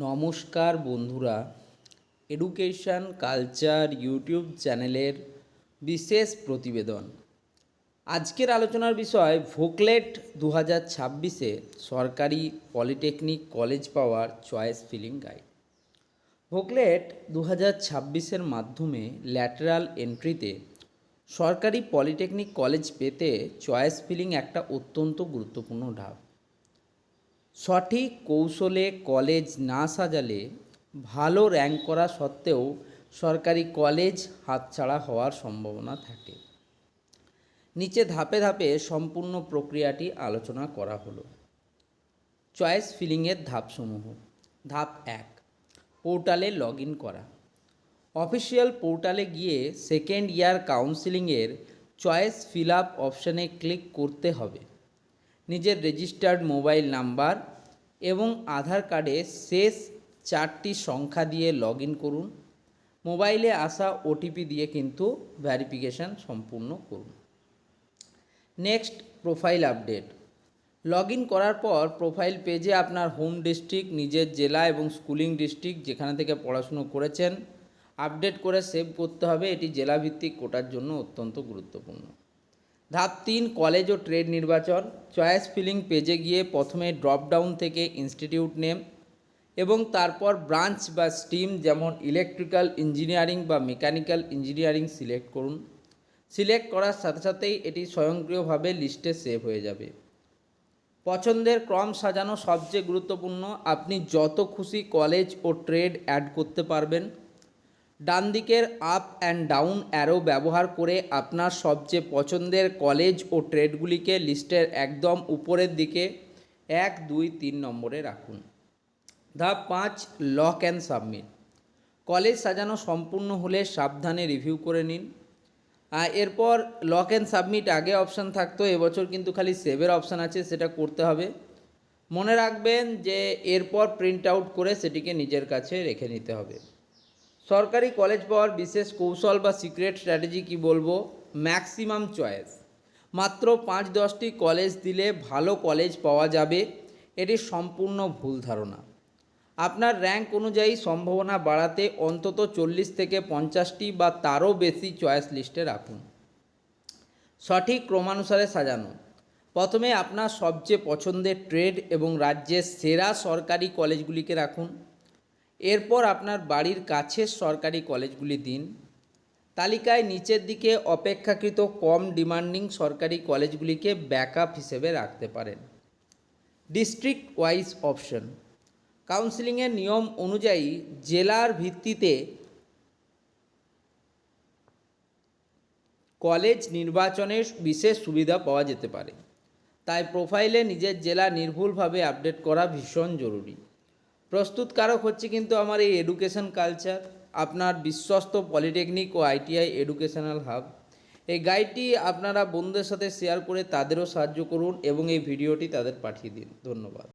নমস্কার বন্ধুরা, education culture YouTube চ্যানেলের বিশেষ প্রতিবেদন। আজকের আলোচনার বিষয় ভোকলেট 2026-এ সরকারি পলিটেকনিক কলেজ পাওয়ার চয়েস ফিলিং গাইড। ভোকলেট 2026-এর মাধ্যমে ল্যাটারাল এন্ট্রিতে সরকারি পলিটেকনিক কলেজ পেতে চয়েস ফিলিং একটা অত্যন্ত গুরুত্বপূর্ণ ধাপ। সঠিক কৌশলে কলেজ না সাজালে ভালো র্যাঙ্ক করা সত্ত্বেও সরকারি কলেজ হাতছাড়া হওয়ার সম্ভাবনা থাকে। নিচে ধাপে ধাপে সম্পূর্ণ প্রক্রিয়াটি আলোচনা করা হলো। চয়েস ফিলিংয়ের ধাপসমূহ। ধাপ 1, পোর্টালে লগ ইন করা। অফিসিয়াল পোর্টালে গিয়ে সেকেন্ড ইয়ার কাউন্সিলিংয়ের চয়েস ফিল আপ অপশানে ক্লিক করতে হবে। নিজের রেজিস্টার্ড মোবাইল নাম্বার এবং আধার কার্ডের শেষ 4টি সংখ্যা দিয়ে লগ ইন করুন। মোবাইলে আসা ওটিপি দিয়ে কিন্তু ভেরিফিকেশান সম্পূর্ণ করুন। Next, profile update. Log in করার পর প্রোফাইল পেজে আপনার হোম ডিস্ট্রিক্ট, নিজের জেলা এবং স্কুলিং ডিস্ট্রিক্ট যেখানে থেকে পড়াশুনো করেছেন আপডেট করে সেভ করতে হবে। এটি জেলাভিত্তিক কোটার জন্য অত্যন্ত গুরুত্বপূর্ণ। ধাপ 3, কলেজ ও ট্রেড নির্বাচন। চয়েস ফিলিং পেজে গিয়ে প্রথমে ড্রপডাউন থেকে ইনস্টিটিউট নেম এবং তারপর ব্রাঞ্চ বা স্ট্রিম যেমন ইলেকট্রিক্যাল ইঞ্জিনিয়ারিং বা মেকানিক্যাল ইঞ্জিনিয়ারিং সিলেক্ট করুন। সিলেক্ট করার সাথে সাথেই এটি স্বয়ংক্রিয়ভাবে লিস্টে সেভ হয়ে যাবে। পছন্দের ক্রম সাজানো সবচেয়ে গুরুত্বপূর্ণ। আপনি যত খুশি কলেজ ও ট্রেড অ্যাড করতে পারবেন। ডান দিকের আপ অ্যান্ড ডাউন অ্যারো ব্যবহার করে আপনার সবচেয়ে পছন্দের কলেজ ও ট্রেডগুলিকে লিস্টের একদম উপরের দিকে 1, 2, 3 নম্বরে রাখুন। ধাপ 5, লক অ্যান্ড সাবমিট। কলেজ সাজানো সম্পূর্ণ হলে সাবধানে রিভিউ করে নিন। এরপর লক অ্যান্ড সাবমিট আগে অপশান থাকতো, এবছর কিন্তু খালি সেভের অপশান আছে, সেটা করতে হবে। মনে রাখবেন যে এরপর প্রিন্ট আউট করে সেটিকে নিজের কাছে রেখে নিতে হবে। সরকারি কলেজ পাওয়ার বিশেষ কৌশল বা সিক্রেট স্ট্র্যাটেজি কি বলবো? Maximum choice. মাত্র 5-10টি কলেজ দিলে ভালো কলেজ পাওয়া যাবে, এটি সম্পূর্ণ ভুল ধারণা। আপনার র্যাঙ্ক অনুযায়ী সম্ভাবনা বাড়াতে অন্তত 40 থেকে 50টি বা তারও বেশি চয়েস লিস্টে রাখুন। সঠিক ক্রমানুসারে সাজানো। প্রথমে আপনার সবচেয়ে পছন্দের ট্রেড এবং রাজ্যের সেরা সরকারি কলেজগুলিকে রাখুন। এরপর আপনার বাড়ির কাছের সরকারি কলেজগুলি দিন। তালিকায় নিচের দিকে অপেক্ষাকৃত কম ডিমান্ডিং সরকারি কলেজগুলিকে ব্যাকআপ হিসেবে রাখতে পারেন। District wise option. কাউন্সিলিংয়ের নিয়ম অনুযায়ী জেলার ভিত্তিতে কলেজ নির্বাচনের বিশেষ সুবিধা পাওয়া যেতে পারে, তাই প্রোফাইলে নিজের জেলা নির্ভুলভাবে আপডেট করা ভীষণ জরুরি। প্রস্তুতকারক হচ্ছে কিন্তু আমার এই এডুকেশন কালচার, আপনার বিশ্বস্ত পলিটেকনিক ও আইটিআই এডুকেশনাল হাব। এই গাইডটি আপনারা বন্ধুদের সাথে শেয়ার করে তাদেরও সাহায্য করুন এবং এই ভিডিওটি তাদের পাঠিয়ে দিন। ধন্যবাদ।